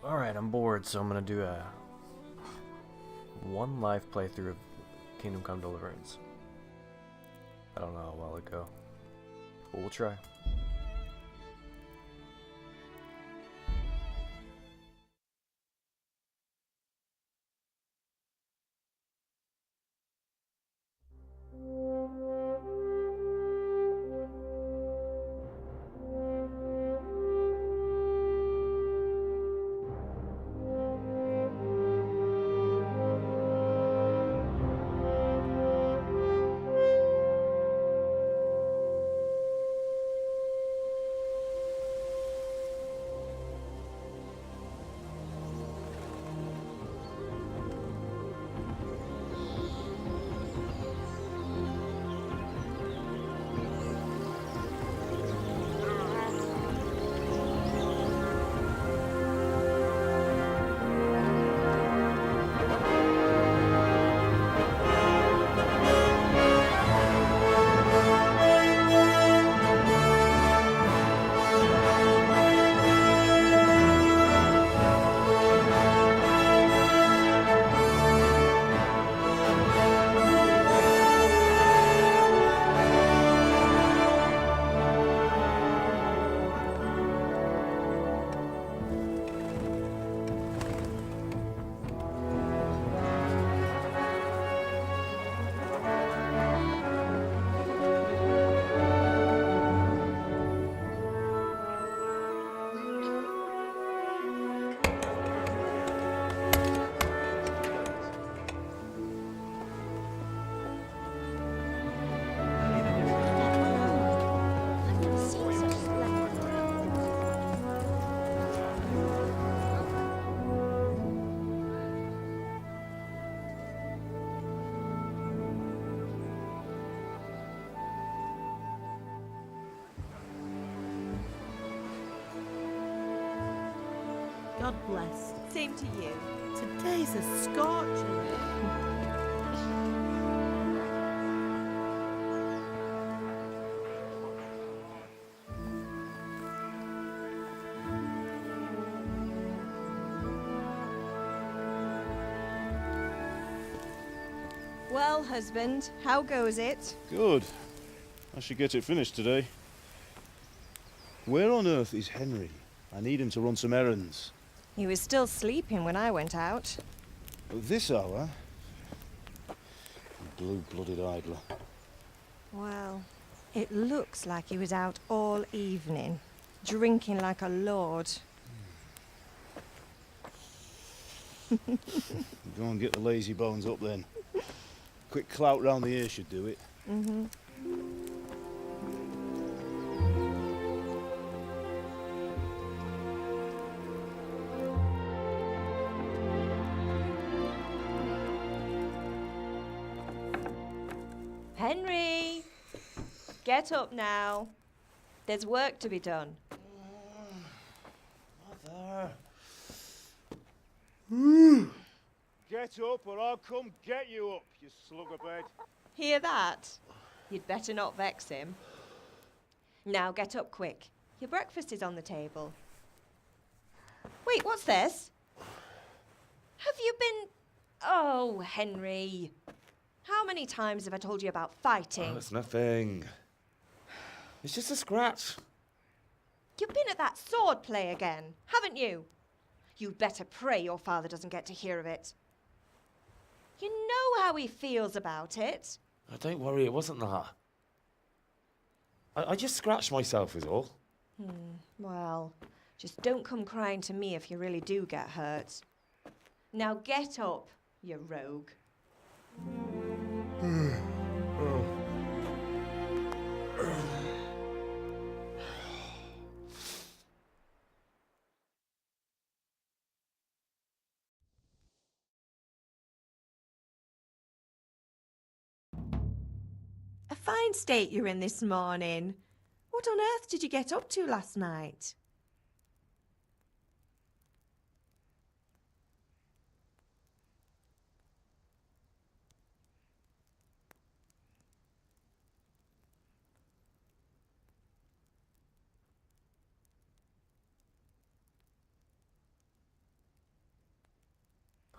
Alright, I'm bored, so I'm gonna do a one live playthrough of Kingdom Come Deliverance. I don't know how well it go, but we'll try. God bless. Same to you. Today's a scorcher. Well, husband, how goes it? Good. I should get it finished today. Where on earth is Henry? I need him to run some errands. He was still sleeping when I went out. At this hour? Blue-blooded idler. Well, it looks like he was out all evening, drinking like a lord. Go and get the lazy bones up then. Quick clout round the ear should do it. Mm-hmm. Henry! Get up now. There's work to be done. Mother. Get up or I'll come get you up, you sluggerbed. Hear that? You'd better not vex him. Now get up quick. Your breakfast is on the table. Wait, what's this? Have you been... Oh, Henry. How many times have I told you about fighting? Oh, it's nothing. It's just a scratch. You've been at that sword play again, haven't you? You'd better pray your father doesn't get to hear of it. You know how he feels about it. Oh, don't worry, it wasn't that. I just scratched myself is all. Well, just don't come crying to me if you really do get hurt. Now get up, you rogue. A fine state you're in this morning. What on earth did you get up to last night?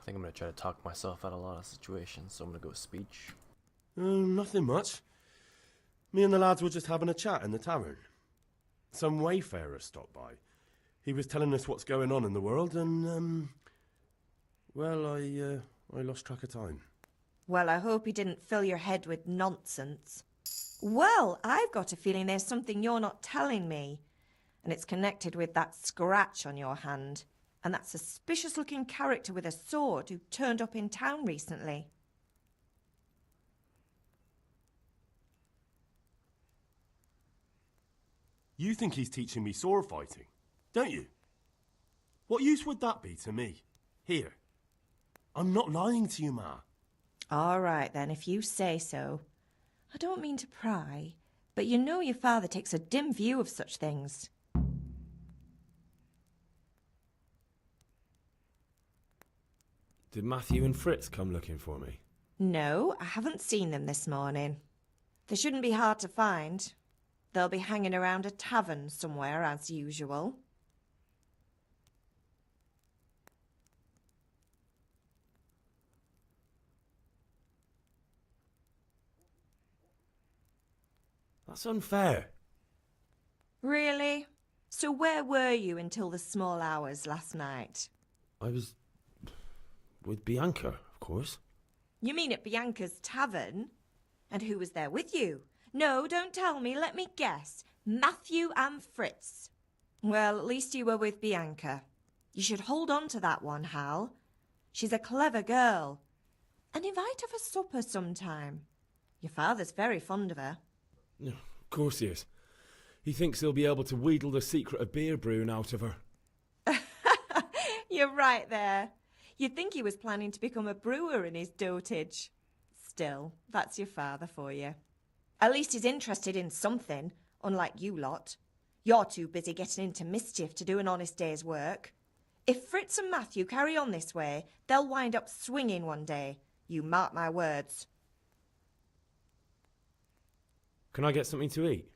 think I'm gonna try to talk myself out of a lot of situations, so I'm gonna go with speech. Nothing much. Me and the lads were just having a chat in the tavern. Some wayfarer stopped by. He was telling us what's going on in the world, and, well, I lost track of time. Well, I hope he didn't fill your head with nonsense. Well, I've got a feeling there's something you're not telling me. And it's connected with that scratch on your hand. And that suspicious-looking character with a sword who turned up in town recently. You think he's teaching me sword fighting, don't you? What use would that be to me? Here. I'm not lying to you, Ma. All right, then, if you say so. I don't mean to pry, but you know your father takes a dim view of such things. Did Matthew and Fritz come looking for me? No, I haven't seen them this morning. They shouldn't be hard to find. They'll be hanging around a tavern somewhere, as usual. That's unfair. Really? So where were you until the small hours last night? I was with Bianca, of course. You mean at Bianca's tavern? And who was there with you? No, don't tell me. Let me guess. Matthew and Fritz. Well, at least you were with Bianca. You should hold on to that one, Hal. She's a clever girl. And invite her for supper sometime. Your father's very fond of her. Of course he is. He thinks he'll be able to wheedle the secret of beer brewing out of her. You're right there. You'd think he was planning to become a brewer in his dotage. Still, that's your father for you. At least he's interested in something, unlike you lot. You're too busy getting into mischief to do an honest day's work. If Fritz and Matthew carry on this way, they'll wind up swinging one day. You mark my words. Can I get something to eat?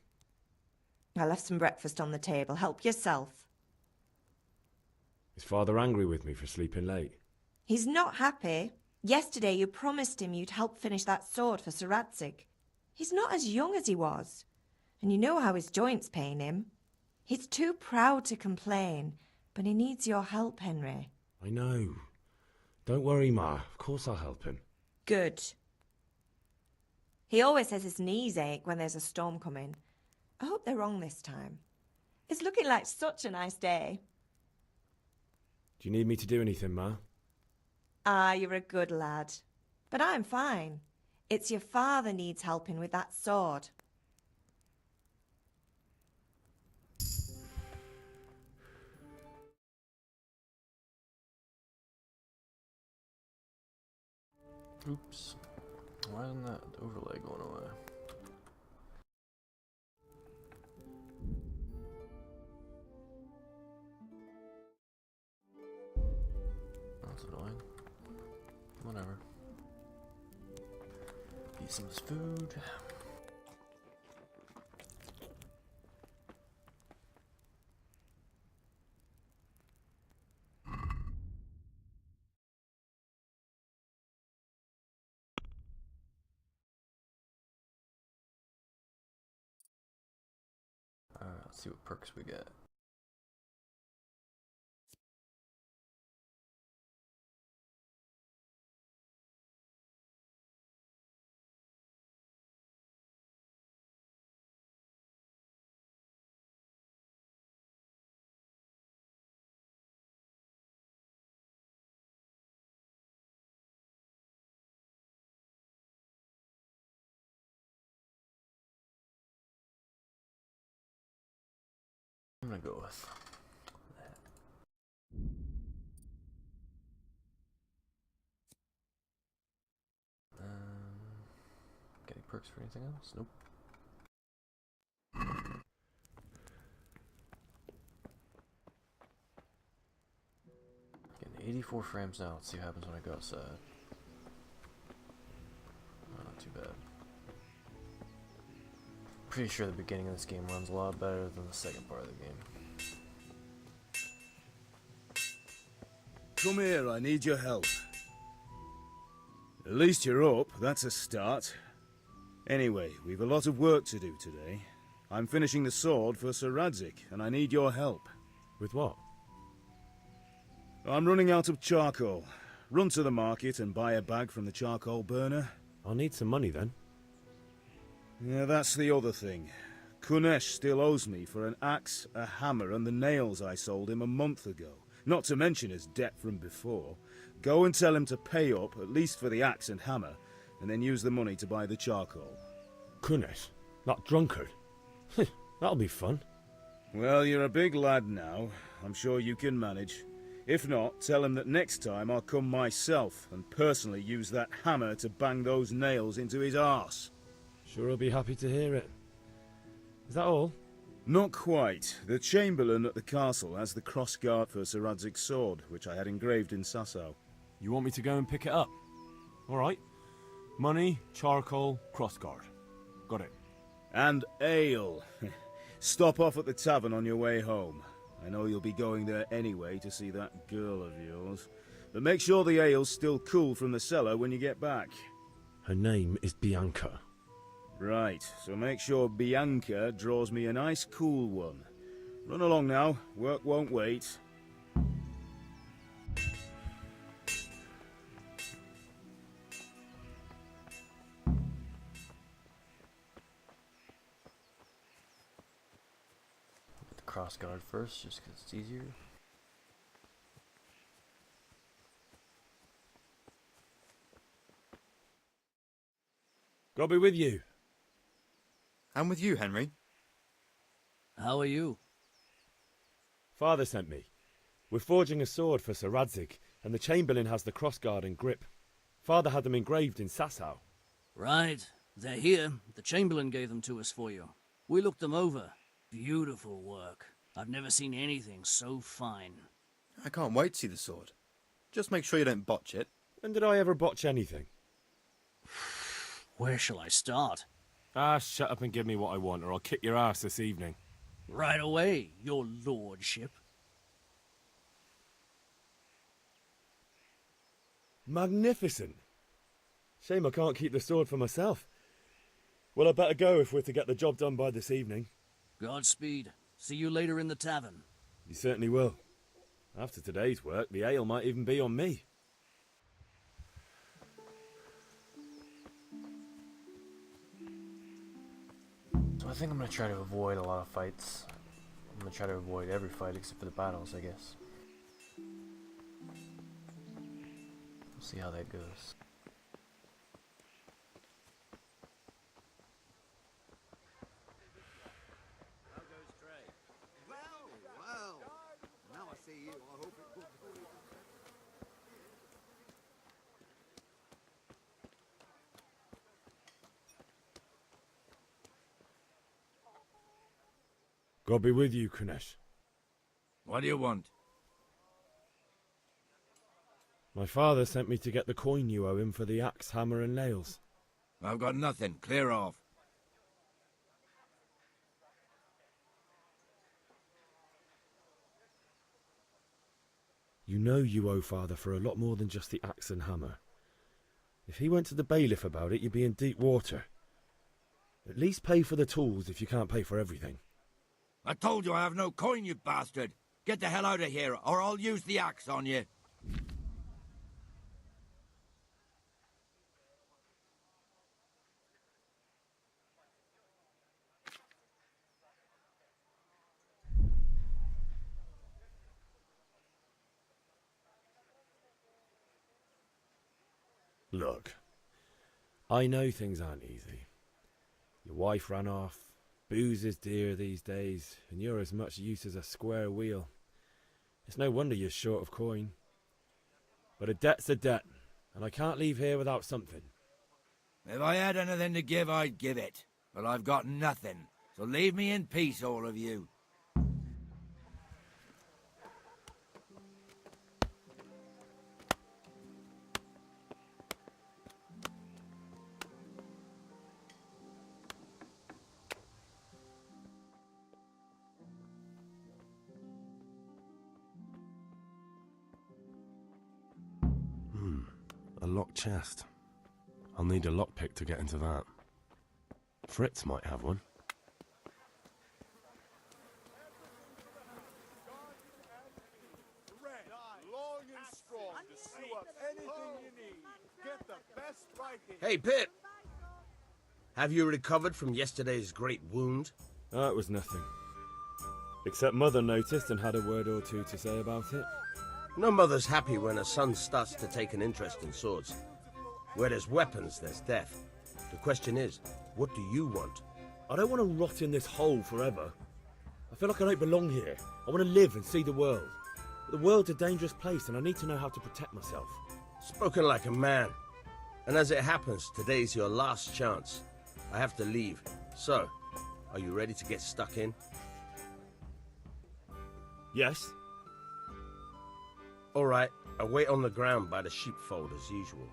I left some breakfast on the table. Help yourself. Is Father angry with me for sleeping late? He's not happy. Yesterday you promised him you'd help finish that sword for Sir Radzig. He's not as young as he was. And you know how his joints pain him. He's too proud to complain, but he needs your help, Henry. I know. Don't worry, Ma. Of course I'll help him. Good. He always says his knees ache when there's a storm coming. I hope they're wrong this time. It's looking like such a nice day. Do you need me to do anything, Ma? Ah, you're a good lad. But I'm fine. It's your father needs helping with that sword. Oops. Why isn't that overlay going away? That's annoying. Whatever. Eat some of this food. Let's see what perks we get. I'm gonna go with that. Get any perks for anything else? Nope. Getting 84 frames now. Let's see what happens when I go outside. Oh, not too bad. Pretty sure the beginning of this game runs a lot better than the second part of the game. Come here, I need your help. At least you're up, that's a start. Anyway, we've a lot of work to do today. I'm finishing the sword for Sir Radzig, and I need your help. With what? I'm running out of charcoal. Run to the market and buy a bag from the charcoal burner. I'll need some money then. Yeah, that's the other thing. Kunesh still owes me for an axe, a hammer, and the nails I sold him a month ago. Not to mention his debt from before. Go and tell him to pay up, at least for the axe and hammer, and then use the money to buy the charcoal. Kunesh? That drunkard? That'll be fun. Well, you're a big lad now. I'm sure you can manage. If not, tell him that next time I'll come myself and personally use that hammer to bang those nails into his arse. Sure he'll be happy to hear it. Is that all? Not quite. The Chamberlain at the castle has the crossguard for Sir Radzig's sword, which I had engraved in Sasau. You want me to go and pick it up? Alright. Money, charcoal, crossguard. Got it. And ale. Stop off at the tavern on your way home. I know you'll be going there anyway to see that girl of yours. But make sure the ale's still cool from the cellar when you get back. Her name is Bianca. Right, so make sure Bianca draws me a nice cool one. Run along now, work won't wait. The cross guard first, just because it's easier. God be with you. I'm with you, Henry. How are you? Father sent me. We're forging a sword for Sir Radzig, and the Chamberlain has the crossguard and grip. Father had them engraved in Sasau. Right. They're here. The Chamberlain gave them to us for you. We looked them over. Beautiful work. I've never seen anything so fine. I can't wait to see the sword. Just make sure you don't botch it. When did I ever botch anything? Where shall I start? Ah, shut up and give me what I want, or I'll kick your ass this evening. Right away, your lordship. Magnificent. Shame I can't keep the sword for myself. Well, I better go if we're to get the job done by this evening. Godspeed. See you later in the tavern. You certainly will. After today's work, the ale might even be on me. So I think I'm going to try to avoid a lot of fights. I'm going to try to avoid every fight except for the battles, I guess. We'll see how that goes. Well, now I see you. I hope it will go. God be with you, Kunesh. What do you want? My father sent me to get the coin you owe him for the axe, hammer and nails. I've got nothing. Clear off. You know you owe father for a lot more than just the axe and hammer. If he went to the bailiff about it, you'd be in deep water. At least pay for the tools if you can't pay for everything. I told you I have no coin, you bastard. Get the hell out of here, or I'll use the axe on you. Look, I know things aren't easy. Your wife ran off, booze is dear these days, and you're as much use as a square wheel. It's no wonder you're short of coin. But a debt's a debt, and I can't leave here without something. If I had anything to give, I'd give it. But I've got nothing, so leave me in peace, all of you. A locked chest. I'll need a lockpick to get into that. Fritz might have one. Hey, Pip! Have you recovered from yesterday's great wound? Oh, it was nothing. Except Mother noticed and had a word or two to say about it. No mother's happy when her son starts to take an interest in swords. Where there's weapons, there's death. The question is, what do you want? I don't want to rot in this hole forever. I feel like I don't belong here. I want to live and see the world. But the world's a dangerous place and I need to know how to protect myself. Spoken like a man. And as it happens, today's your last chance. I have to leave. So, are you ready to get stuck in? Yes. All right, I'll wait on the ground by the sheepfold as usual.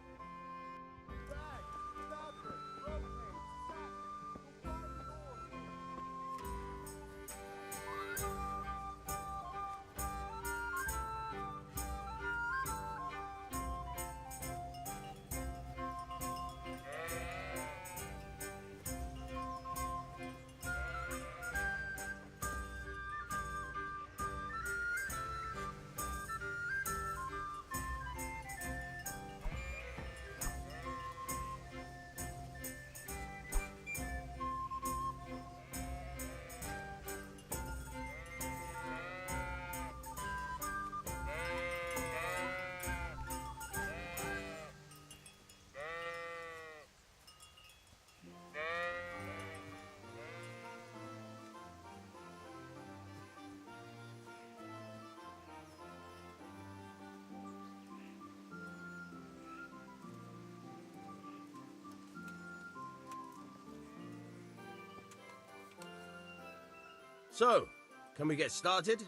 So, can we get started?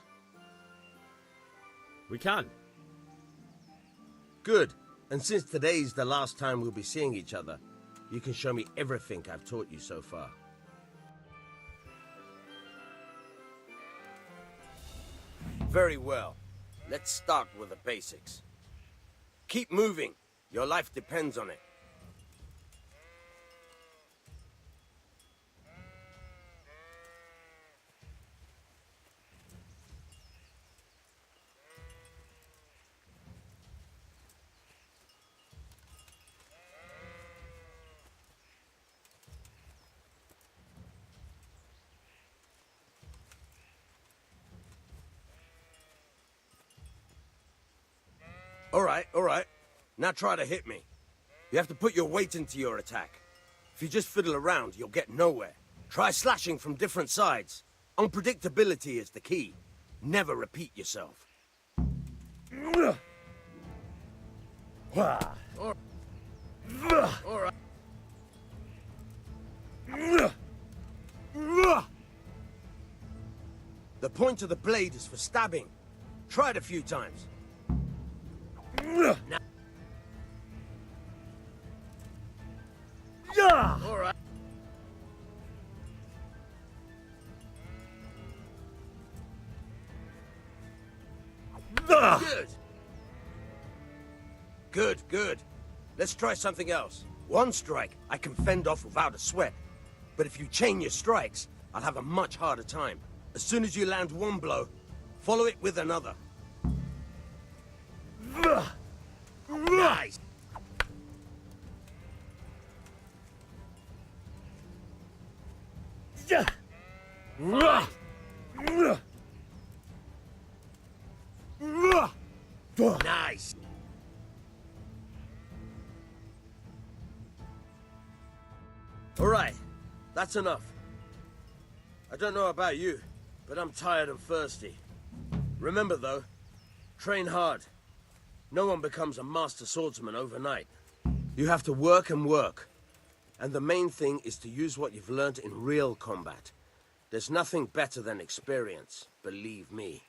We can. Good. And since today's the last time we'll be seeing each other, you can show me everything I've taught you so far. Very well. Let's start with the basics. Keep moving. Your life depends on it. All right. Now try to hit me. You have to put your weight into your attack. If you just fiddle around, you'll get nowhere. Try slashing from different sides. Unpredictability is the key. Never repeat yourself. All right. The point of the blade is for stabbing. Try it a few times. Now. All right. Good. Let's try something else. One strike, I can fend off without a sweat. But if you chain your strikes, I'll have a much harder time. As soon as you land one blow, follow it with another. Nice! Nice! All right, that's enough. I don't know about you, but I'm tired and thirsty. Remember though, train hard. No one becomes a master swordsman overnight. You have to work and work. And the main thing is to use what you've learned in real combat. There's nothing better than experience, believe me.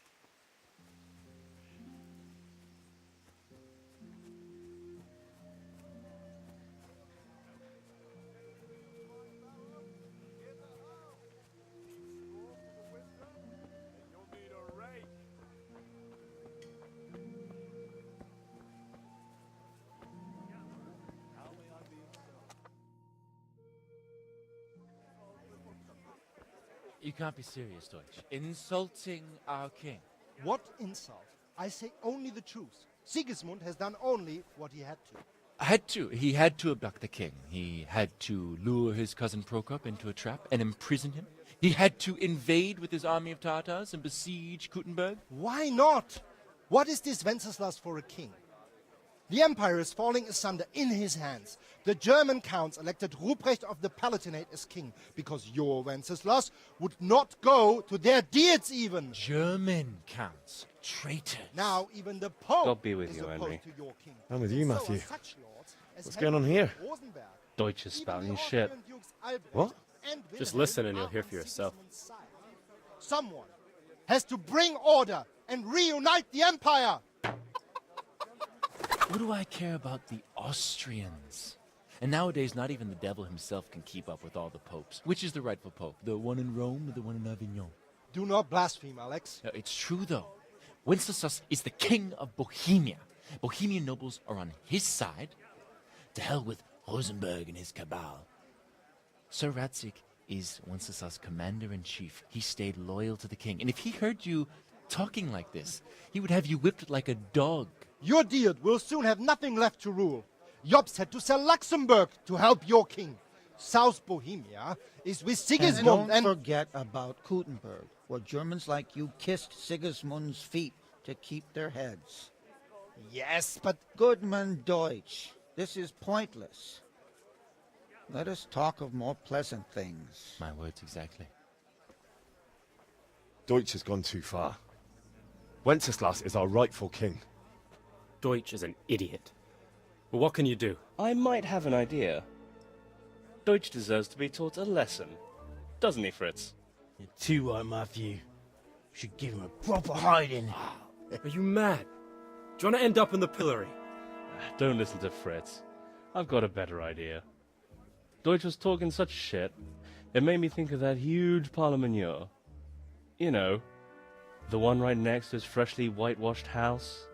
You can't be serious, Deutsch. Insulting our king. What insult? I say only the truth. Sigismund has done only what he had to. He had to abduct the king. He had to lure his cousin Prokop into a trap and imprison him. He had to invade with his army of Tartars and besiege Kuttenberg. Why not? What is this Wenceslas for a king? The empire is falling asunder in his hands. The German counts elected Ruprecht of the Palatinate as king because your Wenceslas would not go to their deeds even. German counts. Traitors. Now even the Pope God be with is you, opposed Henry. to your king. I'm with you, So are Matthew. such lords as What's going on Henry here? of Rosenberg. Deutsch is Even spouting the shit. Austrian dukes Albrecht What? and Just Wilhelm listen and are you'll hear on for yourself. Sigismund's side. Someone has to bring order and reunite the empire. What do I care about the Austrians? And nowadays, not even the devil himself can keep up with all the popes. Which is the rightful pope? The one in Rome or the one in Avignon? Do not blaspheme, Alex. No, it's true, though. Wenceslas is the king of Bohemia. Bohemian nobles are on his side. To hell with Rosenberg and his cabal. Sir Ratzik is Wenceslas' commander-in-chief. He stayed loyal to the king. And if he heard you talking like this, he would have you whipped like a dog. Your Diet will soon have nothing left to rule. Jobst had to sell Luxembourg to help your king. South Bohemia is with Sigismund And don't forget about Kuttenberg, where Germans like you kissed Sigismund's feet to keep their heads. Yes, but... Goodman Deutsch, this is pointless. Let us talk of more pleasant things. My words exactly. Deutsch has gone too far. Wenceslas is our rightful king. Deutsch is an idiot. But what can you do? I might have an idea. Deutsch deserves to be taught a lesson. Doesn't he, Fritz? You're too right, Matthew. Should give him a proper hiding. Are you mad? Do you want to end up in the pillory? Don't listen to Fritz. I've got a better idea. Deutsch was talking such shit, it made me think of that huge parliament. You know, the one right next to his freshly whitewashed house.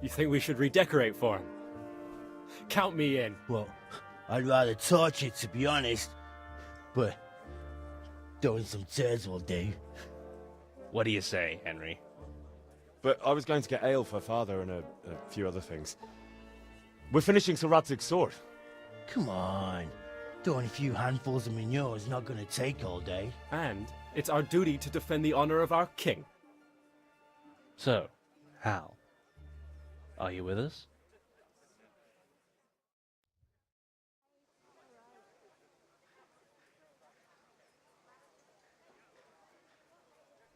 You think we should redecorate for him? Count me in. Well, I'd rather torch it, to be honest. But throwing some tears will do. What do you say, Henry? But I was going to get ale for father and a few other things. We're finishing Sir Radzig's sword. Come on. Throwing a few handfuls of manure is not going to take all day. And it's our duty to defend the honor of our king. So, Hal, are you with us?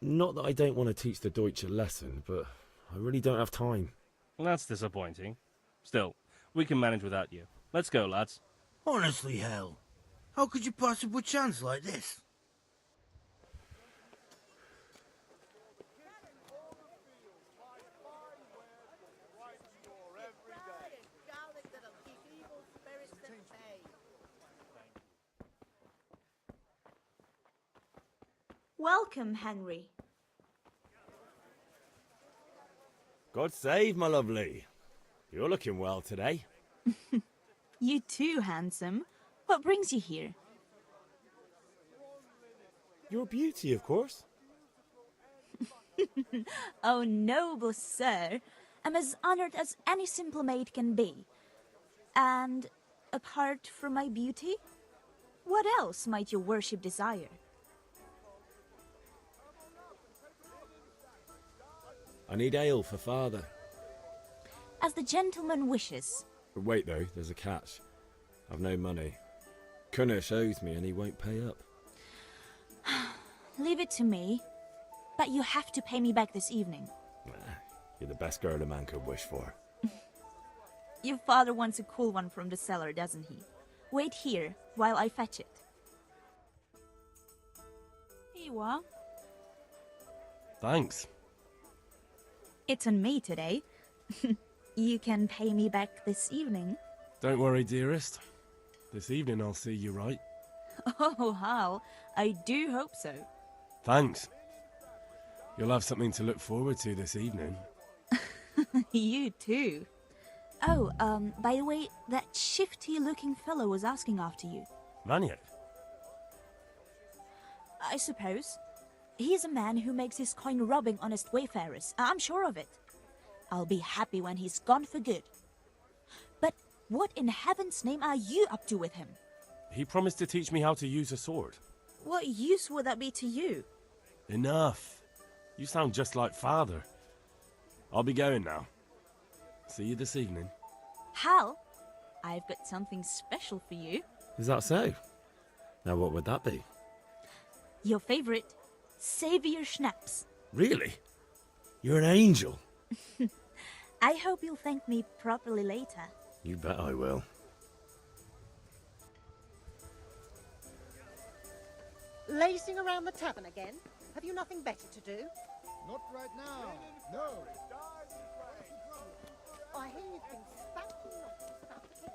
Not that I don't want to teach the Deutsch a lesson, but I really don't have time. Well, that's disappointing. Still, we can manage without you. Let's go, lads. Honestly, Hal, how could you possibly chance like this? Welcome, Henry. God save, my lovely. You're looking well today. You too, handsome. What brings you here? Your beauty, of course. Oh, noble sir. I'm as honored as any simple maid can be. And apart from my beauty, what else might your worship desire? I need ale for father. As the gentleman wishes. But wait, though, there's a catch. I've no money. Kunnish owes me and he won't pay up. Leave it to me. But you have to pay me back this evening. You're the best girl a man could wish for. Your father wants a cool one from the cellar, doesn't he? Wait here while I fetch it. Here you are. Thanks. It's on me today. You can pay me back this evening. Don't worry, dearest. This evening I'll see you right. Oh, Hal, I do hope so. Thanks. You'll have something to look forward to this evening. You too. Oh, by the way, that shifty-looking fellow was asking after you. Vaniak? I suppose. He is a man who makes his coin robbing honest wayfarers. I'm sure of it. I'll be happy when he's gone for good. But what in heaven's name are you up to with him? He promised to teach me how to use a sword. What use would that be to you? Enough. You sound just like Father. I'll be going now. See you this evening. Hal, I've got something special for you. Is that so? Now what would that be? Your favorite, Savior Schnapps. Really? You're an angel. I hope you'll thank me properly later. You bet I will. Lazing around the tavern again? Have you nothing better to do? Not right now. No. I hear you've been spouting nonsense about the king.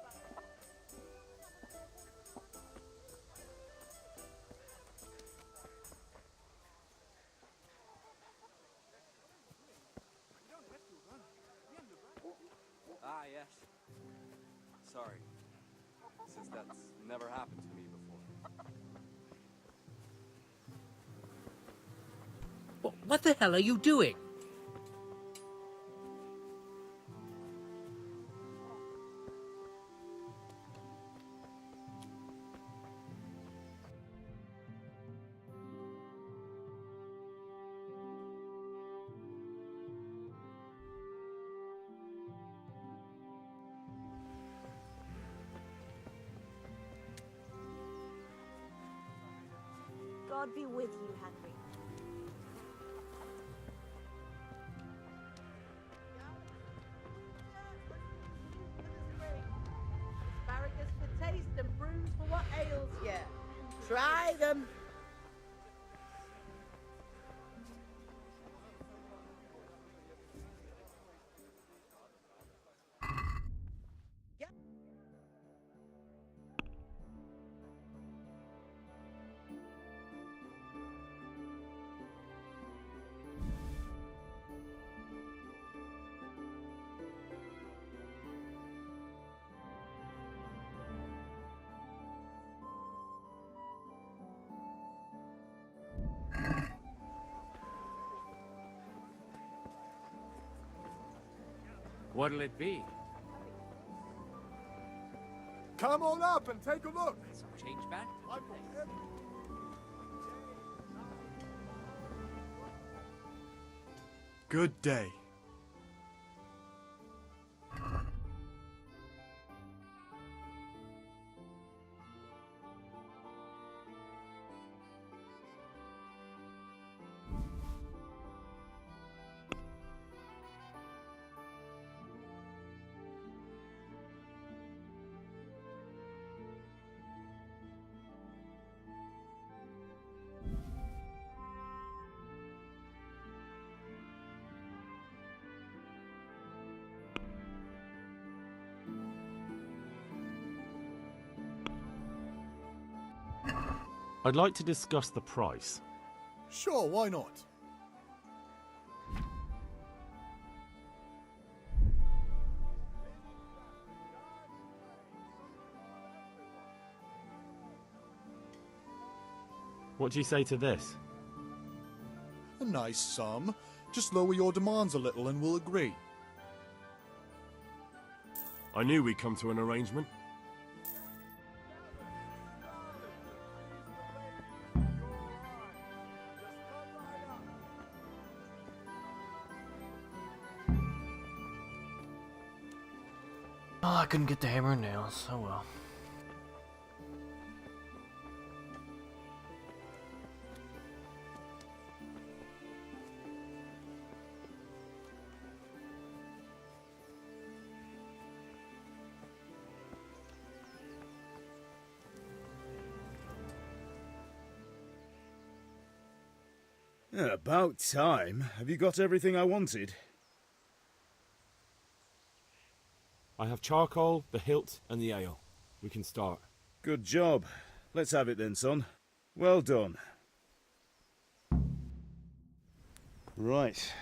Ah, yes. Sorry. Since that's never happened to me before. What the hell are you doing? God be with you, Henry. Asparagus for taste and prunes for what ails you. Try them. What'll it be? Come on up and take a look. Some change back? Good day. I'd like to discuss the price. Sure, why not? What do you say to this? A nice sum. Just lower your demands a little and we'll agree. I knew we'd come to an arrangement. Oh, I couldn't get the hammer and nails. Oh well. Yeah, about time. Have you got everything I wanted? I have charcoal, the hilt, and the ale. We can start. Good job. Let's have it then, son. Well done. Right.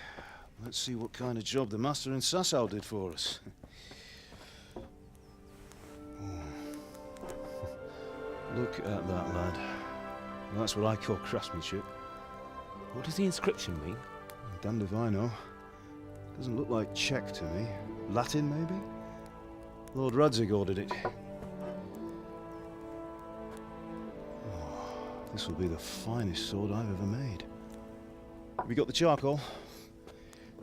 Let's see what kind of job the master in Sasau did for us. Look at that lad. Well, that's what I call craftsmanship. What does the inscription mean? Damned if I know. Doesn't look like Czech to me. Latin, maybe? Lord Radzig ordered it. Oh, this will be the finest sword I've ever made. Have you got the charcoal?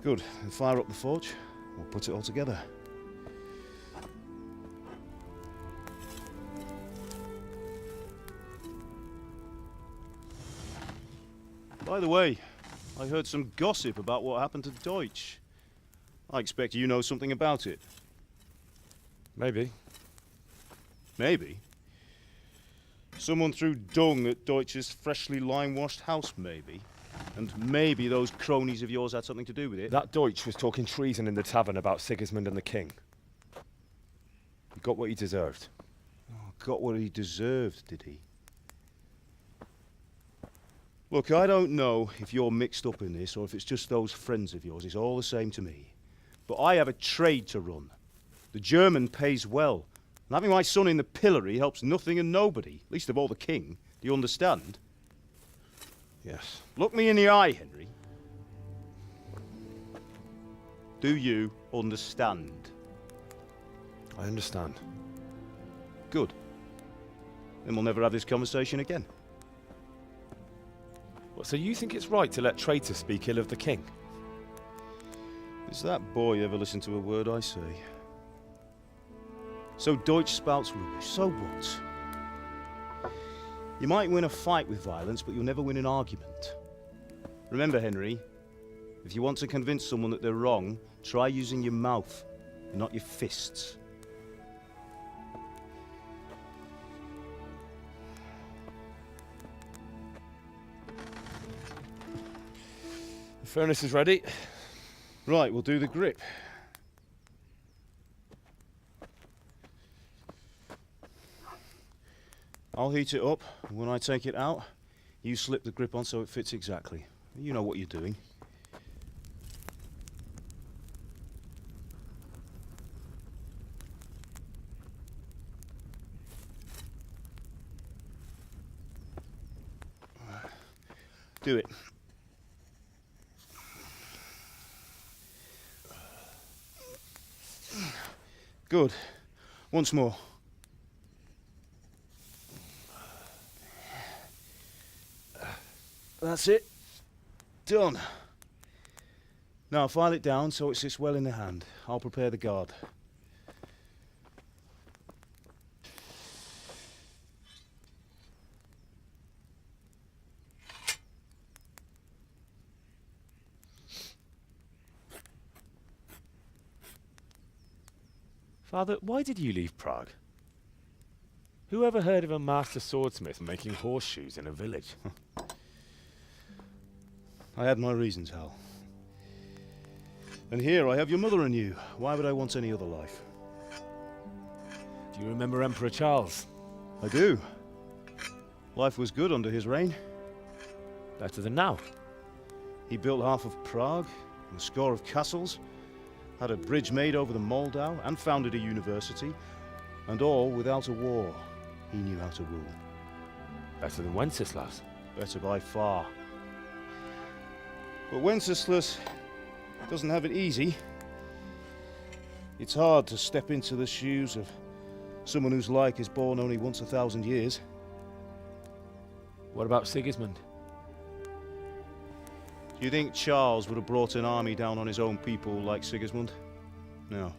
Good. Then fire up the forge. We'll put it all together. By the way, I heard some gossip about what happened to Deutsch. I expect you know something about it. Maybe. Maybe? Someone threw dung at Deutsch's freshly lime-washed house, maybe? And maybe those cronies of yours had something to do with it? That Deutsch was talking treason in the tavern about Sigismund and the king. He got what he deserved. Oh, got what he deserved, did he? Look, I don't know if you're mixed up in this or if it's just those friends of yours. It's all the same to me. But I have a trade to run. The German pays well. And having my son in the pillory helps nothing and nobody, least of all the king. Do you understand? Yes. Look me in the eye, Henry. Do you understand? I understand. Good. Then we'll never have this conversation again. What, so you think it's right to let traitors speak ill of the king? Does that boy ever listen to a word I say? So Deutsch spouts rubbish. So what? You might win a fight with violence, but you'll never win an argument. Remember, Henry, if you want to convince someone that they're wrong, try using your mouth, and not your fists. The furnace is ready. Right, we'll do the grip. I'll heat it up, and when I take it out, you slip the grip on so it fits exactly. You know what you're doing. Do it. Good. Once more. That's it. Done. Now file it down so it sits well in the hand. I'll prepare the guard. Father, why did you leave Prague? Who ever heard of a master swordsmith making horseshoes in a village? I had my reasons, Hal. And here I have your mother and you. Why would I want any other life? Do you remember Emperor Charles? I do. Life was good under his reign. Better than now. He built half of Prague, and a score of castles, had a bridge made over the Moldau, and founded a university, and all without a war. He knew how to rule. Better than Wenceslas. Better by far. But Wenceslas doesn't have it easy. It's hard to step into the shoes of someone whose like is born only once 1,000 years. What about Sigismund? Do you think Charles would have brought an army down on his own people like Sigismund? No.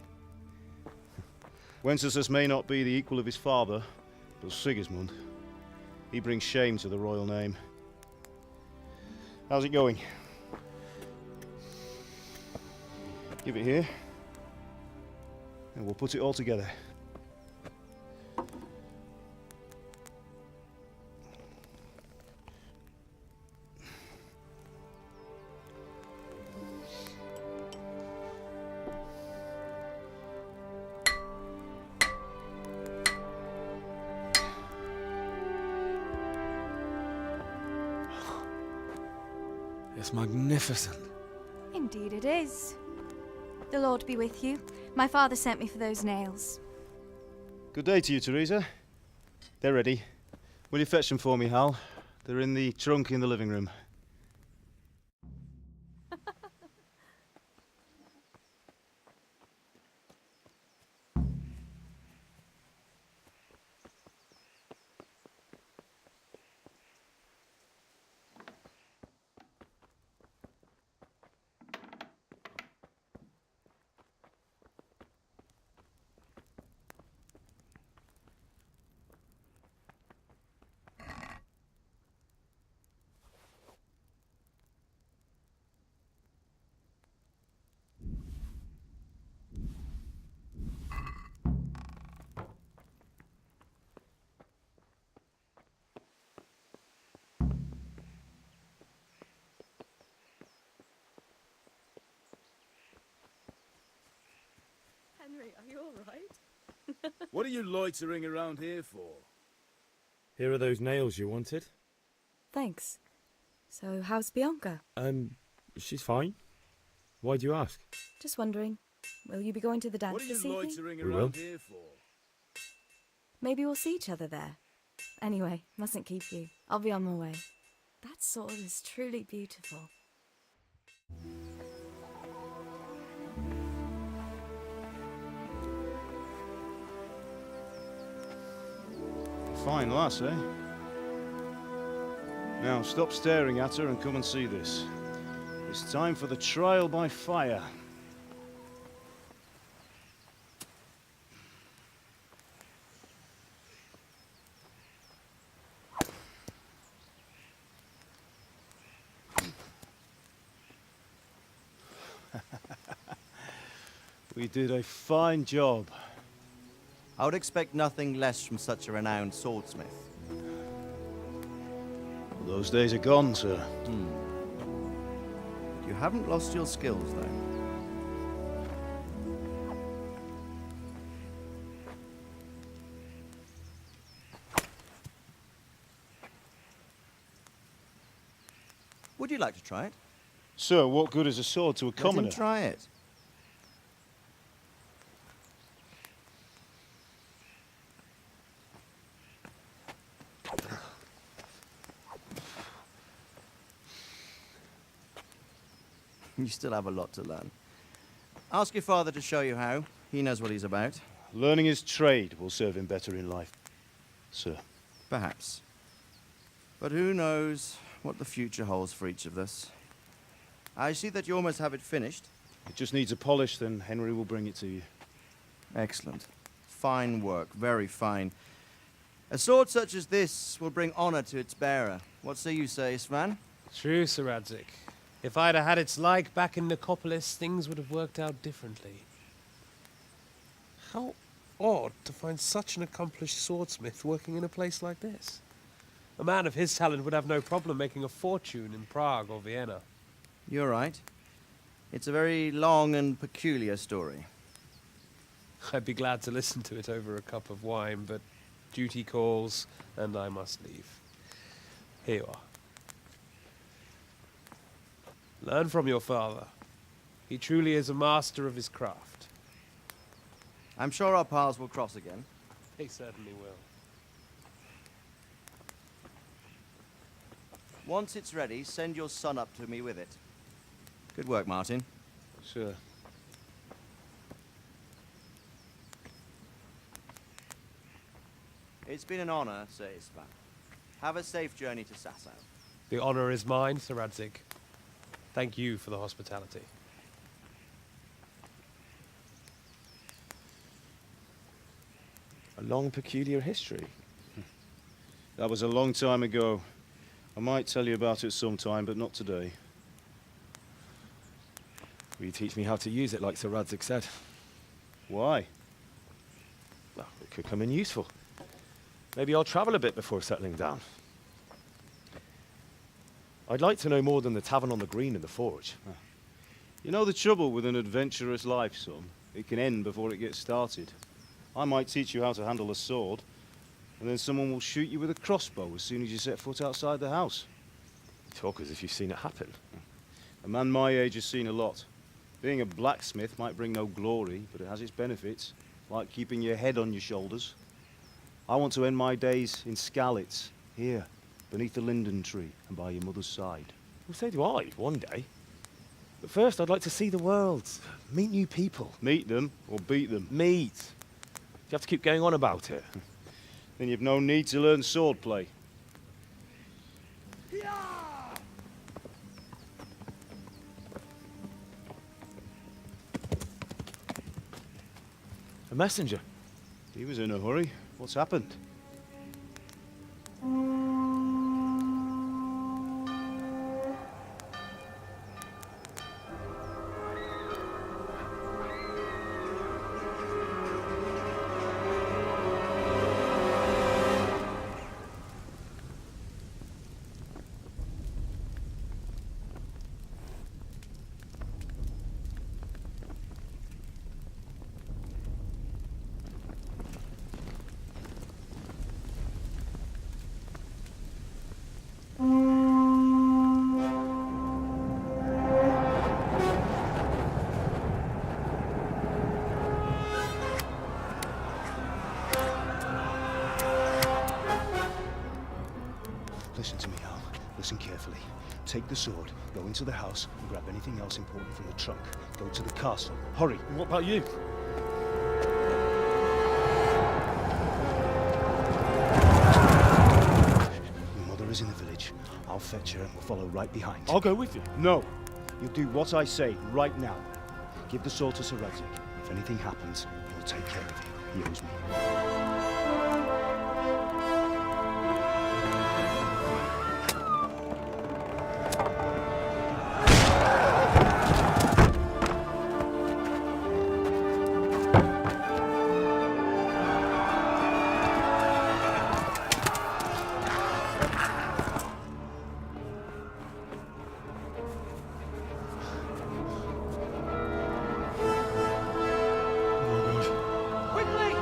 Wenceslas may not be the equal of his father, but Sigismund, he brings shame to the royal name. How's it going? Give it here, and we'll put it all together. It's magnificent. Indeed it is. The Lord be with you. My father sent me for those nails. Good day to you, Teresa. They're ready. Will you fetch them for me, Hal? They're in the trunk in the living room. Henry, are you all right? What are you loitering around here for? Here are those nails you wanted. Thanks. So, how's Bianca? She's fine. Why do you ask? Just wondering, will you be going to the dance What are you this evening? loitering We around will. here for? Maybe we'll see each other there. Anyway, mustn't keep you. I'll be on my way. That sword is truly beautiful. Fine lass, eh? Now, stop staring at her and come and see this. It's time for the trial by fire. We did a fine job. I would expect nothing less from such a renowned swordsmith. Well, those days are gone, sir. You haven't lost your skills, though. Would you like to try it? Sir, what good is a sword to a commoner? Let him try it. You still have a lot to learn. Ask your father to show you how. He knows what he's about. Learning his trade will serve him better in life, sir. Perhaps. But who knows what the future holds for each of us. I see that you almost have it finished. It just needs a polish, then Henry will bring it to you. Excellent. Fine work, very fine. A sword such as this will bring honor to its bearer. What say you, Svan? True, Sir Radzik. If I'd have had its like back in Nicopolis, things would have worked out differently. How odd to find such an accomplished swordsmith working in a place like this. A man of his talent would have no problem making a fortune in Prague or Vienna. You're right. It's a very long and peculiar story. I'd be glad to listen to it over a cup of wine, but duty calls, and I must leave. Here you are. Learn from your father. He truly is a master of his craft. I'm sure our paths will cross again. He certainly will. Once it's ready, send your son up to me with it. Good work, Martin. Sure. It's been an honor, Sir Isvan. Have a safe journey to Sasau. The honor is mine, Sir Radzik. Thank you for the hospitality. A long, peculiar history. That was a long time ago. I might tell you about it sometime, but not today. Will you teach me how to use it like Sir Radzik said? Why? Well, it could come in useful. Maybe I'll travel a bit before settling down. I'd like to know more than the tavern on the green and the forge. You know the trouble with an adventurous life, son? It can end before it gets started. I might teach you how to handle a sword, and then someone will shoot you with a crossbow as soon as you set foot outside the house. You talk as if you've seen it happen. A man my age has seen a lot. Being a blacksmith might bring no glory, but it has its benefits, like keeping your head on your shoulders. I want to end my days in Skalitz, here, beneath the linden tree and by your mother's side. Well, so do I, one day. But first, I'd like to see the world, meet new people. Meet them or beat them? Meet. Do you have to keep going on about it? Then you've no need to learn swordplay. A messenger. He was in a hurry. What's happened? Listen to me, Hal. Listen carefully. Take the sword, go into the house, and grab anything else important from the trunk. Go to the castle. Hurry! And what about you? Your mother is in the village. I'll fetch her and we'll follow right behind. I'll go with you. No! You'll do what I say right now. Give the sword to Sir Radzik. If anything happens, he'll take care of you. He owes me. Quickly!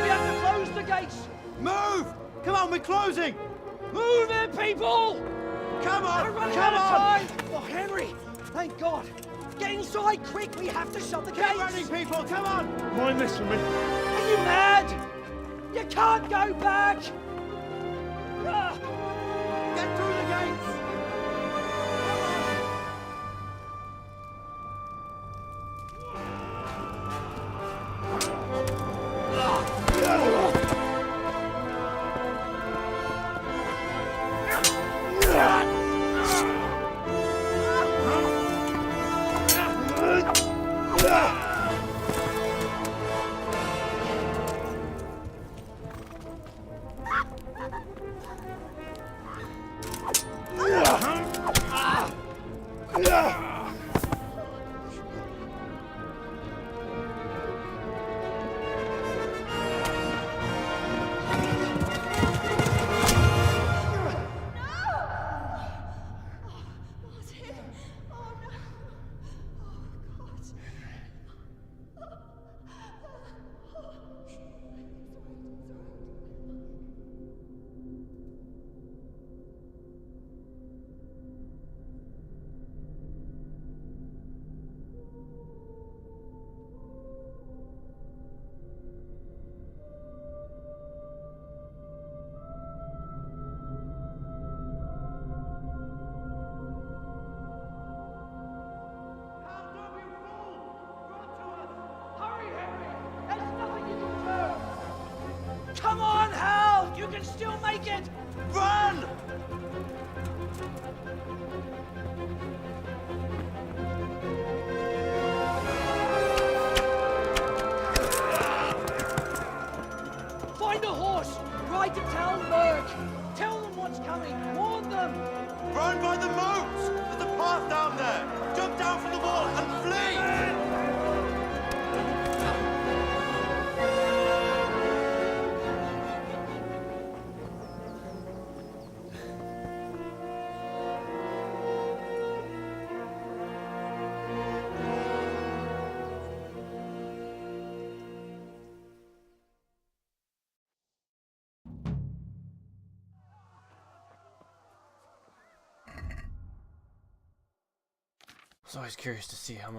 We have to close the gates! Move! Come on, we're closing! Move it, people! Come on! We're running Come out of on! time! Oh, Henry! Thank God! Get inside, quick! We have to shut the gates! Keep running, people! Come on! Mind this for me. Are you mad? You can't go back! Ah! Get through the gates! Come on, Hal! You can still make it! Run! Find a horse! Ride to Talmberg! Tell them what's coming! Warn them! Run by the moats! There's a path down there! Jump down from the wall and flee! I was always curious to see how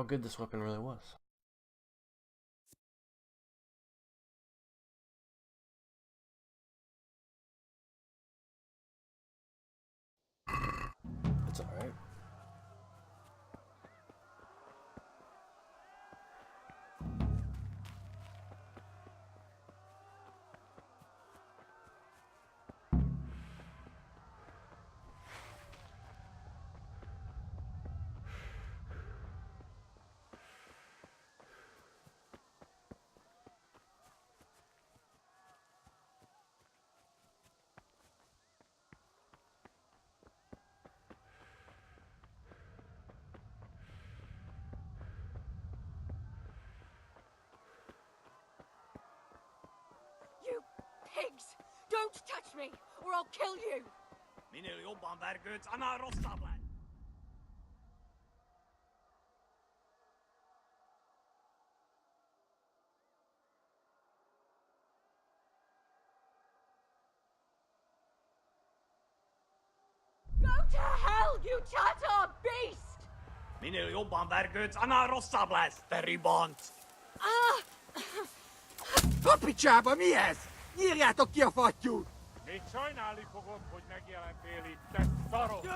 good this weapon really was. It's alright. You pigs! Don't touch me, or I'll kill you! Minul jobban vergődsz, annál rosszabb lett! Go to hell, you tatar beast! Minél jobban vergődsz, annál rosszabb lesz, te ribant! Papicsába, mi ez? Nyírjátok ki a fattyút! Még sajnálni fogod, hogy megjelentél itt, te szarok!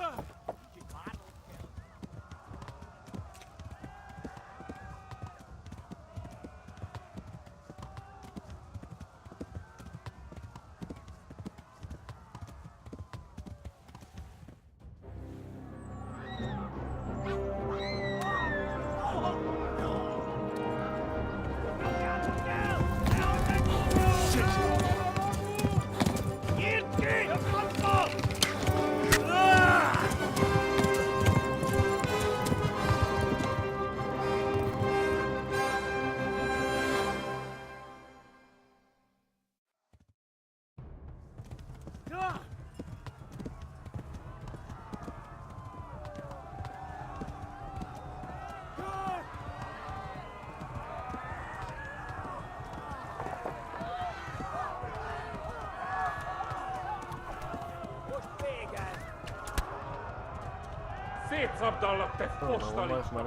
Szétszabdallak, te fostalicska!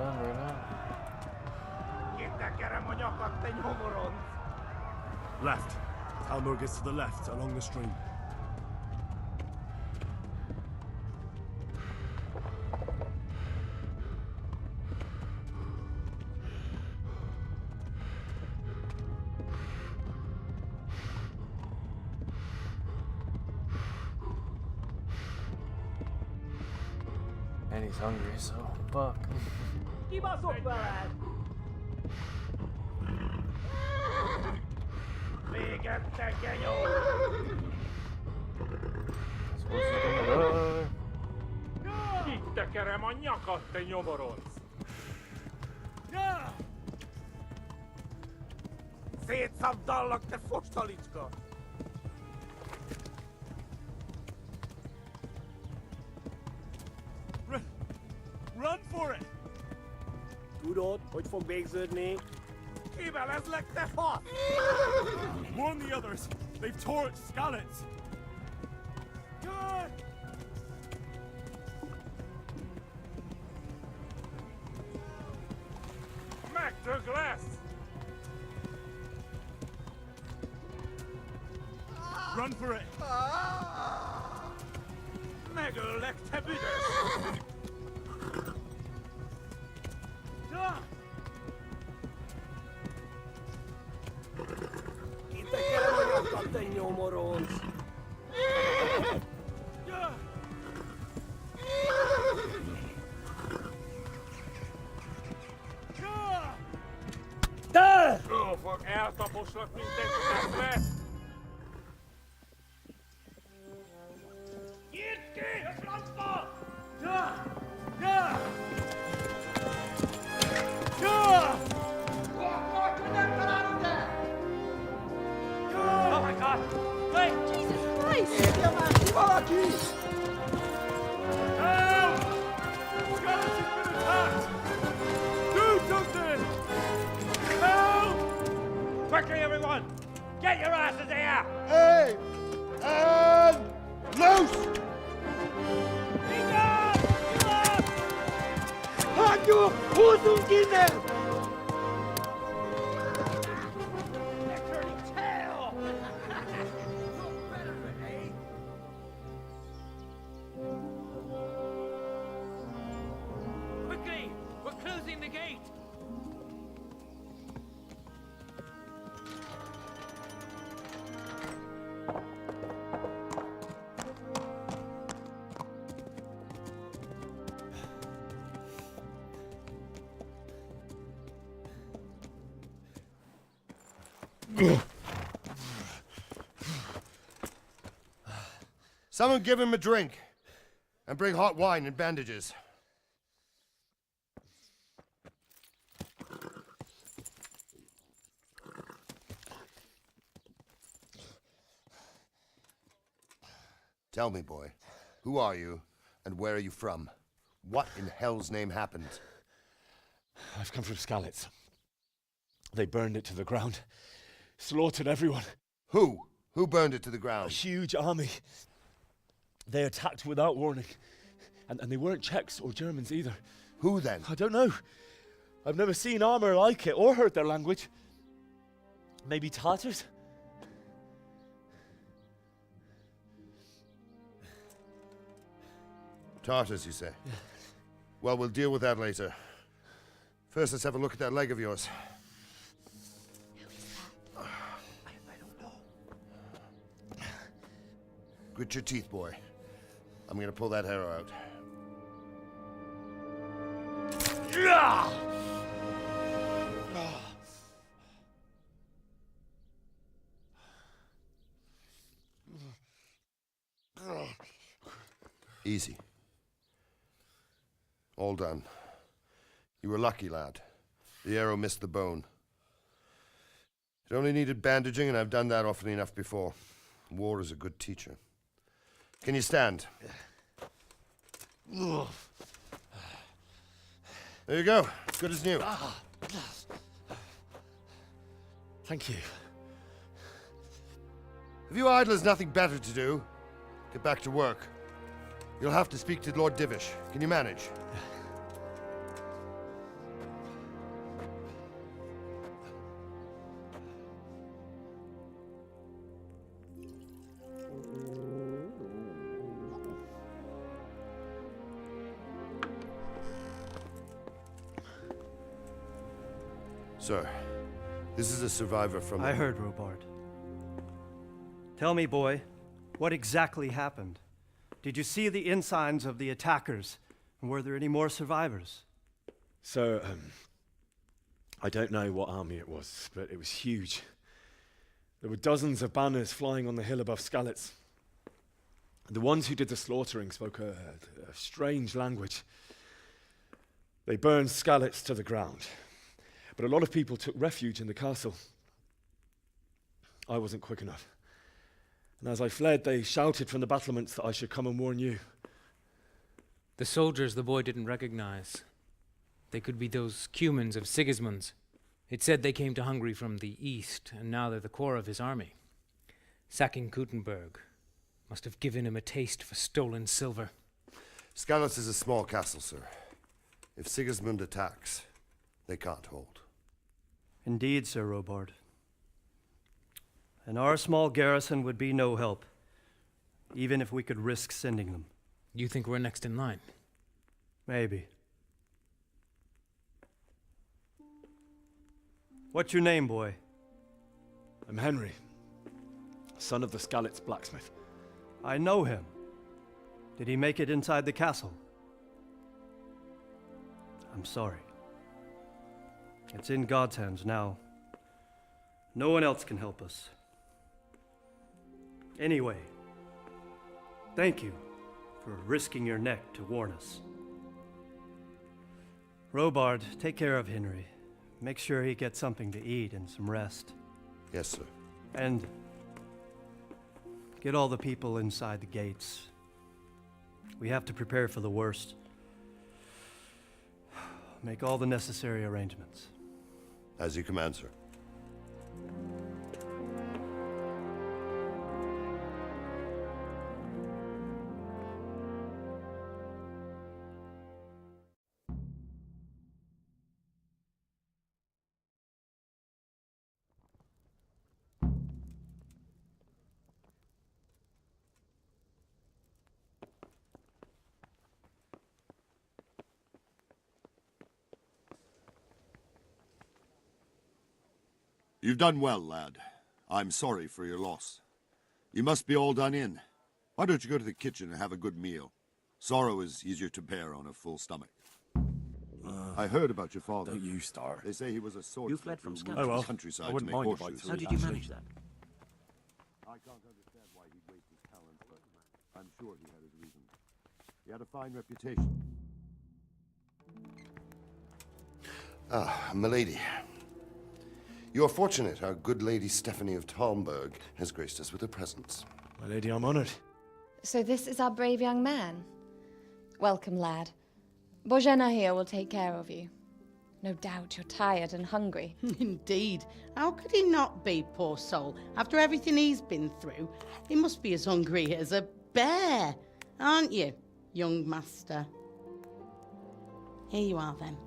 Itt tekerem a nyakat, te nyomoronc! Left. Talmurg is to the left, along the stream. And he's hungry, so fuck. Kibaszok veled! Véget, te genyó! Itt tekerem a nyakat, te nyomoronc! Szétszabdallak, te fostalicska! Run for it! Tudod, hogy fog végződni? Kivelezlek, te fasz! Warn the others! They've tore its scallops! Megdög lesz! Run for it! Megöllek, te büdös! Itt tekerem a nyakat, te nyomoronc! Te! Fog eltaposlak, mint egy teszlet! Nyírd ki a francba! Oh my god! Wait! Jesus Christ! Érje már ki valaki! Help! Skeleton's been attacked! Do something! Help! Quickly, everyone! Get your asses here! Hey! And loose! Hagyjuk! Húzzunk innen! Someone give him a drink. And bring hot wine and bandages. Tell me, boy, who are you, and where are you from? What in hell's name happened? I've come from Skalitz. They burned it to the ground. Slaughtered everyone. Who? Who burned it to the ground? A huge army. They attacked without warning. And they weren't Czechs or Germans either. Who then? I don't know. I've never seen armor like it or heard their language. Maybe Tatars? Tartars, you say? Yeah. Well, we'll deal with that later. First, let's have a look at that leg of yours. I don't know. Grit your teeth, boy. I'm gonna pull that arrow out. Easy. All done. You were lucky, lad. The arrow missed the bone. It only needed bandaging, and I've done that often enough before. War is a good teacher. Can you stand? There you go. Good as new. Thank you. Have you idlers nothing better to do? Get back to work. You'll have to speak to Lord Divish. Can you manage? Sir, this is a survivor from... I heard, Robard. Tell me, boy, what exactly happened? Did you see the ensigns of the attackers? And were there any more survivors? So, I don't know what army it was, but it was huge. There were dozens of banners flying on the hill above Skalitz. The ones who did the slaughtering spoke a strange language. They burned Skalitz to the ground. But a lot of people took refuge in the castle. I wasn't quick enough. And as I fled, they shouted from the battlements that I should come and warn you. The soldiers the boy didn't recognize. They could be those Cumans of Sigismund's. It said they came to Hungary from the east, and now they're the core of his army. Sacking Kuttenberg must have given him a taste for stolen silver. Skalitz is a small castle, sir. If Sigismund attacks, they can't hold. Indeed, Sir Robard. And our small garrison would be no help, even if we could risk sending them. You think we're next in line? Maybe. What's your name, boy? I'm Henry, son of the Skalitz blacksmith. I know him. Did he make it inside the castle? I'm sorry. It's in God's hands now. No one else can help us. Anyway, thank you for risking your neck to warn us. Robard, take care of Henry. Make sure he gets something to eat and some rest. Yes, sir. And get all the people inside the gates. We have to prepare for the worst. Make all the necessary arrangements. As you command, sir. You've done well, lad. I'm sorry for your loss. You must be all done in. Why don't you go to the kitchen and have a good meal? Sorrow is easier to bear on a full stomach. I heard about your father. Don't you start. They say he was a swordsmith. You fled from who Scotland. went to Oh, well, the countryside I wouldn't to make mind if I horseshoes. told How did you manage that? I can't understand why he'd waste his talents, but I'm sure he had his reasons. He had a fine reputation. Ah, milady. You're fortunate our good lady Stephanie of Talmberg has graced us with her presence. My lady, I'm honored. So this is our brave young man. Welcome, lad. Bojena here will take care of you. No doubt you're tired and hungry. Indeed. How could he not be, poor soul? After everything he's been through, he must be as hungry as a bear, aren't you, young master? Here you are, then.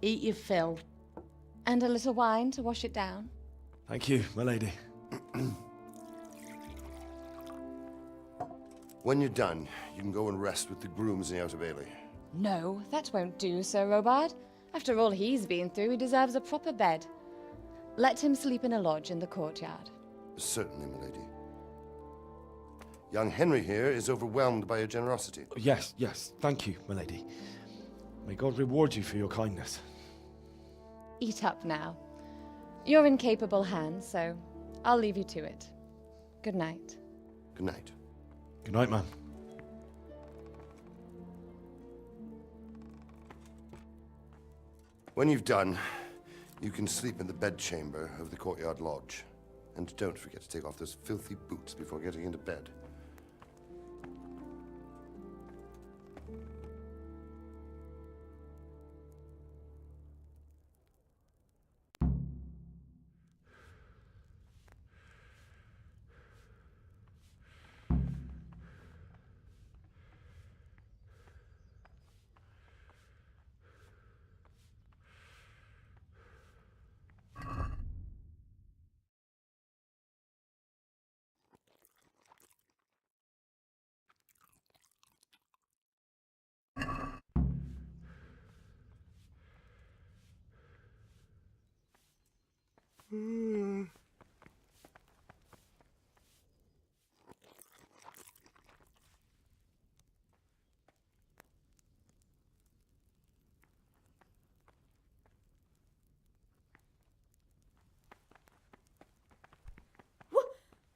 Eat your fill. And a little wine to wash it down. Thank you, my lady. When you're done, you can go and rest with the grooms in the Outer Bailey. No, that won't do, Sir Robard. After all he's been through, he deserves a proper bed. Let him sleep in a lodge in the courtyard. Certainly, milady. Young Henry here is overwhelmed by your generosity. Yes, yes, thank you, my lady. May God reward you for your kindness. Eat up now. You're in capable hands, so I'll leave you to it. Good night. Good night. Good night, ma'am. When you've done, you can sleep in the bedchamber of the courtyard lodge. And don't forget to take off those filthy boots before getting into bed.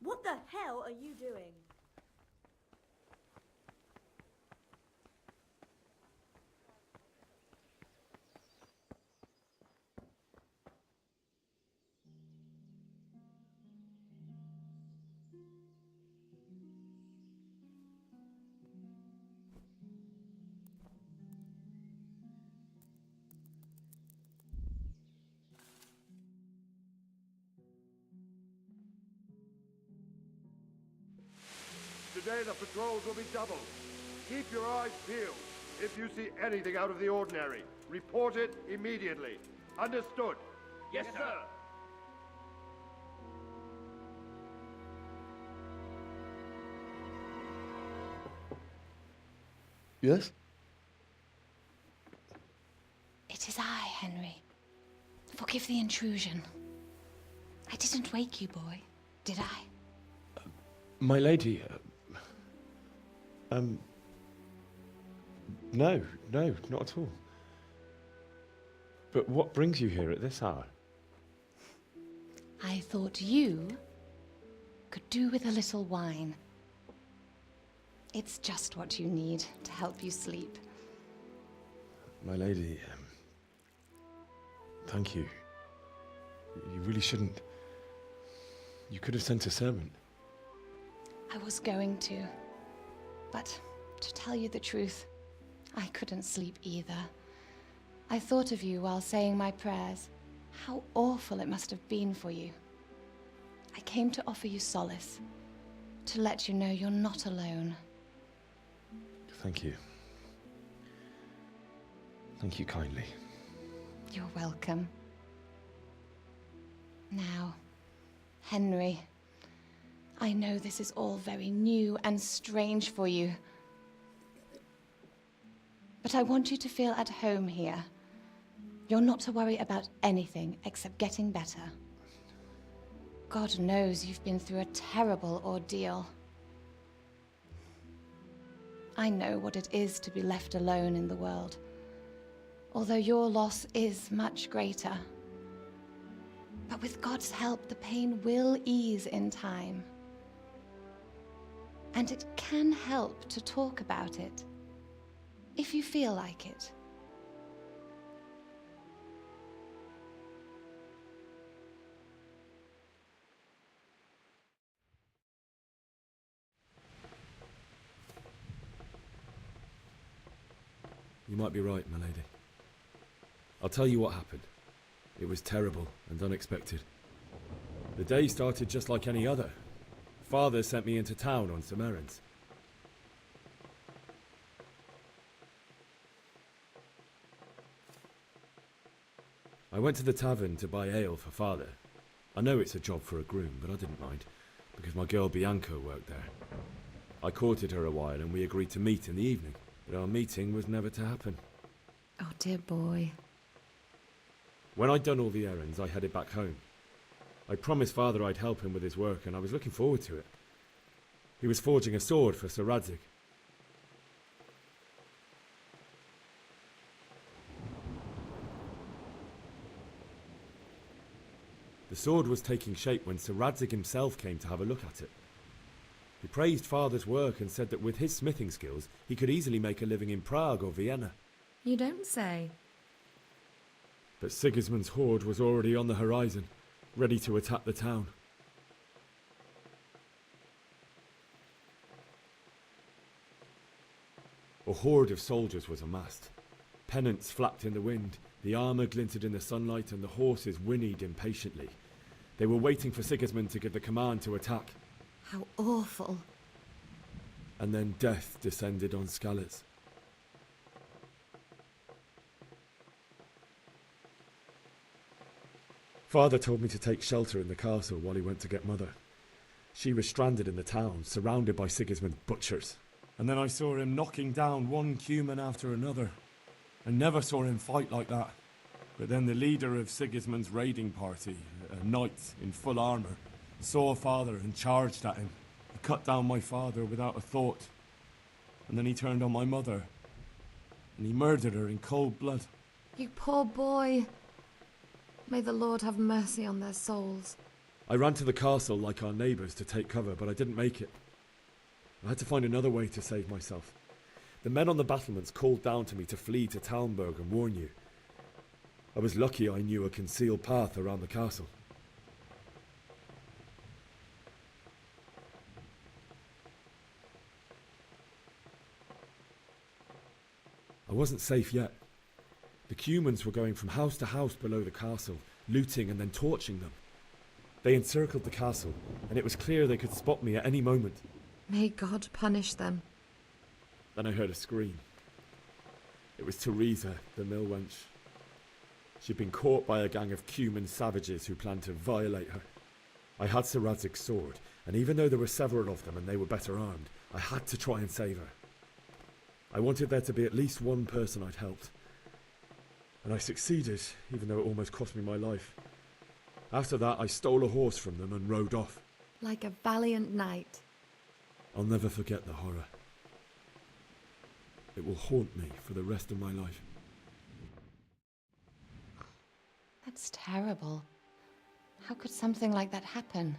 What the hell are you doing? Today the patrols will be doubled. Keep your eyes peeled. If you see anything out of the ordinary, report it immediately. Understood? Yes, sir. Yes? It is I, Henry. Forgive the intrusion. I didn't wake you, boy, did I? My lady, no, not at all. But what brings you here at this hour? I thought you could do with a little wine. It's just what you need to help you sleep. My lady, thank you. You really shouldn't. You could have sent a servant. I was going to. But to tell you the truth, I couldn't sleep either. I thought of you while saying my prayers. How awful it must have been for you. I came to offer you solace, to let you know you're not alone. Thank you. Thank you kindly. You're welcome. Now, Henry, I know this is all very new and strange for you. But I want you to feel at home here. You're not to worry about anything except getting better. God knows you've been through a terrible ordeal. I know what it is to be left alone in the world. although your loss is much greater. But with God's help, the pain will ease in time. And it can help to talk about it, if you feel like it. You might be right, my lady. I'll tell you what happened. It was terrible and unexpected. The day started just like any other. Father sent me into town on some errands. I went to the tavern to buy ale for Father. I know it's a job for a groom, but I didn't mind, because my girl Bianca worked there. I courted her a while and we agreed to meet in the evening, but our meeting was never to happen. Oh, dear boy. When I'd done all the errands, I headed back home. I promised Father I'd help him with his work, and I was looking forward to it. He was forging a sword for Sir Radzig. The sword was taking shape when Sir Radzig himself came to have a look at it. He praised Father's work and said that with his smithing skills, he could easily make a living in Prague or Vienna. You don't say. But Sigismund's horde was already on the horizon, ready to attack the town. A horde of soldiers was amassed. Pennants flapped in the wind, the armour glinted in the sunlight, and the horses whinnied impatiently. They were waiting for Sigismund to give the command to attack. How awful. And then death descended on Skalitz. Father told me to take shelter in the castle while he went to get Mother. She was stranded in the town, surrounded by Sigismund's butchers. And then I saw him knocking down one Cuman after another. I never saw him fight like that. But then the leader of Sigismund's raiding party, a knight in full armour, saw Father and charged at him. He cut down my father without a thought. And then he turned on my mother. And he murdered her in cold blood. You poor boy. May the Lord have mercy on their souls. I ran to the castle like our neighbours to take cover, but I didn't make it. I had to find another way to save myself. The men on the battlements called down to me to flee to Talmberg and warn you. I was lucky I knew a concealed path around the castle. I wasn't safe yet. The Cumans were going from house to house below the castle, looting and then torching them. They encircled the castle, and it was clear they could spot me at any moment. May God punish them. Then I heard a scream. It was Teresa, the mill wench. She'd been caught by a gang of Cuman savages who planned to violate her. I had Sir Radzig's sword, and even though there were several of them and they were better armed, I had to try and save her. I wanted there to be at least one person I'd helped. And I succeeded, even though it almost cost me my life. After that, I stole a horse from them and rode off. Like a valiant knight. I'll never forget the horror. It will haunt me for the rest of my life. That's terrible. How could something like that happen?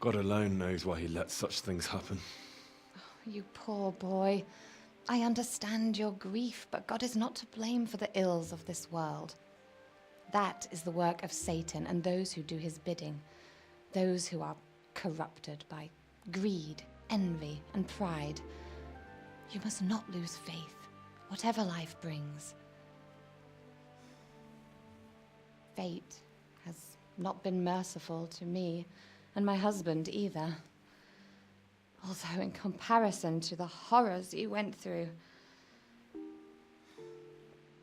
God alone knows why he lets such things happen. Oh, you poor boy. I understand your grief, but God is not to blame for the ills of this world. That is the work of Satan and those who do his bidding. Those who are corrupted by greed, envy, and pride. You must not lose faith, whatever life brings. Fate has not been merciful to me, and my husband either. Although in comparison to the horrors you went through.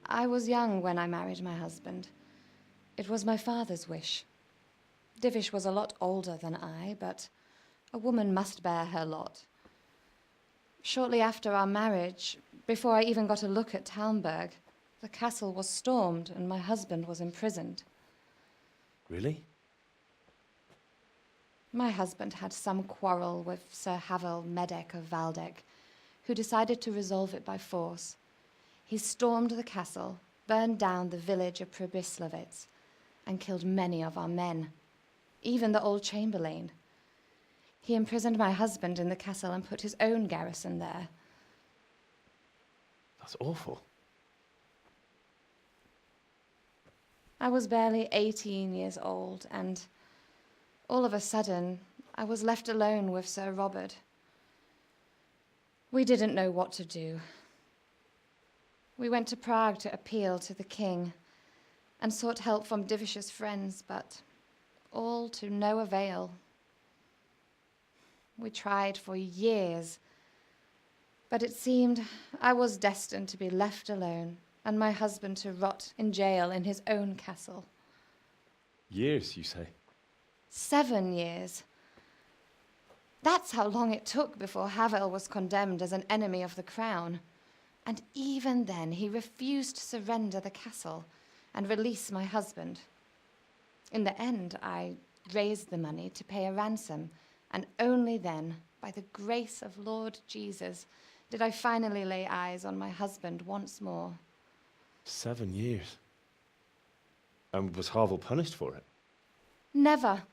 I was young when I married my husband. It was my father's wish. Divish was a lot older than I, but a woman must bear her lot. Shortly after our marriage, before I even got a look at Talmberg, the castle was stormed and my husband was imprisoned. Really? My husband had some quarrel with Sir Havel Medek of Valdek, who decided to resolve it by force. He stormed the castle, burned down the village of Pribyslavitz, and killed many of our men, even the old chamberlain. He imprisoned my husband in the castle and put his own garrison there. That's awful. I was barely 18 years old, and all of a sudden, I was left alone with Sir Robert. We didn't know what to do. We went to Prague to appeal to the king and sought help from Divish's friends, but all to no avail. We tried for years, but it seemed I was destined to be left alone and my husband to rot in jail in his own castle. Years, you say? 7 years. That's how long it took before Havel was condemned as an enemy of the crown. And even then, he refused to surrender the castle and release my husband. In the end, I raised the money to pay a ransom, and only then, by the grace of Lord Jesus, did I finally lay eyes on my husband once more. 7 years. And was Havel punished for it? Never.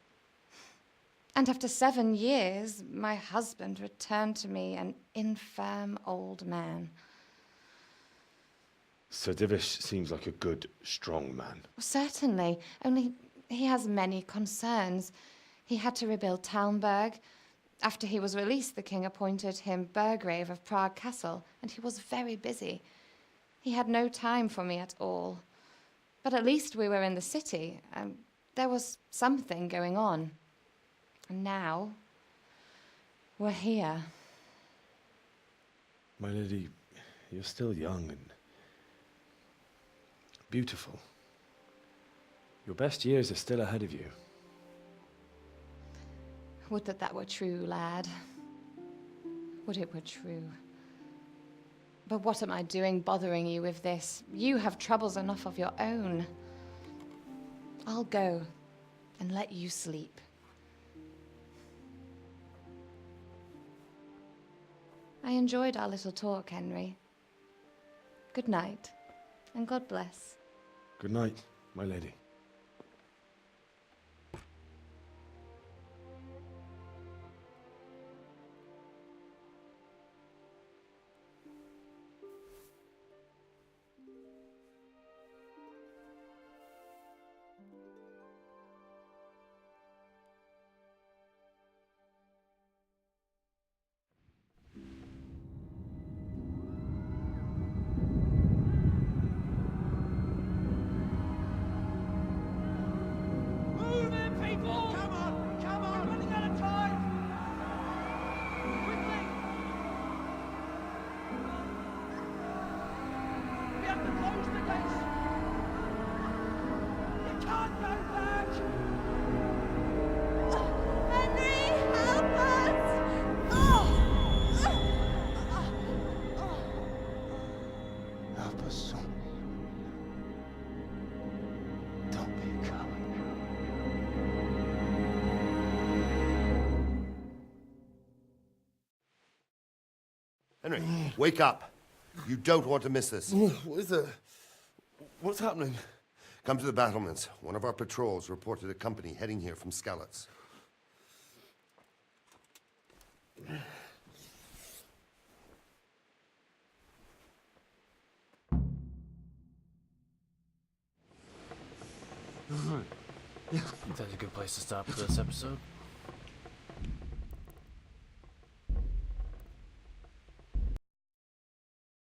And after 7 years, my husband returned to me an infirm old man. Sir Divish seems like a good, strong man. Certainly, only he has many concerns. He had to rebuild Talmberg. After he was released, the king appointed him Burgrave of Prague Castle, and he was very busy. He had no time for me at all. But at least we were in the city, and there was something going on. And now, we're here. My lady, you're still young and beautiful. Your best years are still ahead of you. Would that that were true, lad. Would it were true. But what am I doing bothering you with this? You have troubles enough of your own. I'll go and let you sleep. I enjoyed our little talk, Henry. Good night, and God bless. Good night, my lady. Henry, wake up. You don't want to miss this. What is it? What's happening? Come to the battlements. One of our patrols reported a company heading here from Skalitz. That's a good place to stop for this episode.